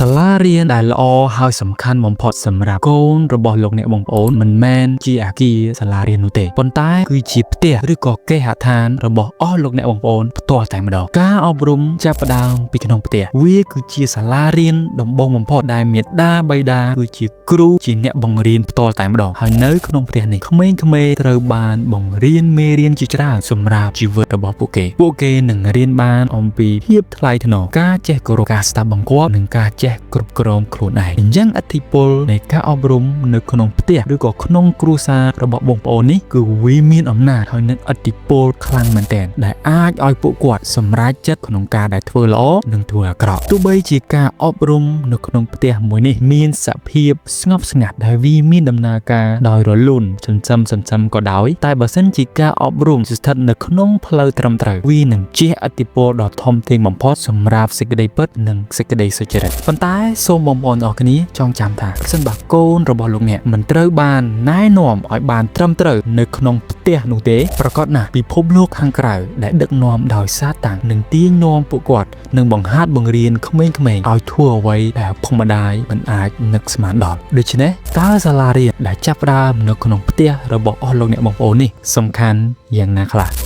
សាលារៀនដែលល្អហើយសំខាន់បំផុតសម្រាប់កូនរបស់លោកអ្នកបងប្អូនមិនមែនជាអគារសាលារៀននោះទេប៉ុន្តែគឺជាផ្ទះឬក៏គេហដ្ឋានរបស់អស់លោកអ្នកបងប្អូនផ្ទាល់តែម្ដងការអប់រំចាប់ផ្ដើមពីក្នុងផ្ទះវាគឺជាសាលារៀនដំបូងបំផុតដែលមាតាបិតាគឺជាគ្រូជាអ្នកបង្រៀនផ្ទាល់តែម្ដងហើយនៅក្នុងផ្ទះនេះក្មេងៗត្រូវបានបង្រៀនមេរៀនជាច្រើនសម្រាប់ជីវិតរបស់ពួកគេនឹងរៀនបានអំពីភាពថ្លៃថ្នូរការចេះគោរពការស្ដាប់បង្គាប់និងការចេះគ្រប់គ្រងខ្លួនឯងអញ្ចឹងឥទ្ធិពលនៃការអប់រំនៅក្នុងផ្ទះឬក៏ក្នុងគ្រួសាររបស់បងប្អូននេះគឺវាមានអំណាចហើយនឹងឥទ្ធិពលខ្លាំងមែនទែនដែលអាចឲ្យពួកគាត់សម្រេចចិត្តក្នុងការដែលធ្វើល្អនិងធ្វើអាក្រក់ទោះបីជាការអប់រំនៅក្នុងផ្ទះមួយនេះមានសភាពស្ងប់ស្ងាត់ដែលវាមានដំណើរការដោយរលូនចិញ្ចឹមក៏ដោយតែបើសិនជាការអប់រំស្ថិតនៅក្នុងផ្លូវត្រឹមត្រូវវានឹងជះឥទ្ធិពលដ៏ធំធេងបំផុតសម្រាប់សេចក្តីពិតនិងសេចក្តីសុចរិតប៉ុន្តែសូមបងប្អូនអរគ្នាចងចាំថាប្រសិនបើកូនរបស់លោកអ្នកមិនត្រូវបានណែនាំឲ្យបានត្រឹមត្រូវនៅក្នុងផ្ទះនោះទេប្រកាសណាស់ពិភពលោកខាងក្រៅដែលដឹកនាំដោយសាតាំងនឹងទាញនាំពួកគាត់នឹងបង្ហាត់បង្រៀនក្មេងៗឲ្យធ្វើអ្វីដែលឪពុកម្ដាយមិនអាចនឹកស្មានដល់ដូច្នេះតើសាលារៀនដែលចាប់ផ្ដើមនៅក្នុងផ្ទះរបស់អស់លោកអ្នកបងប្អូននេះសំខាន់យ៉ាងណាខ្លះ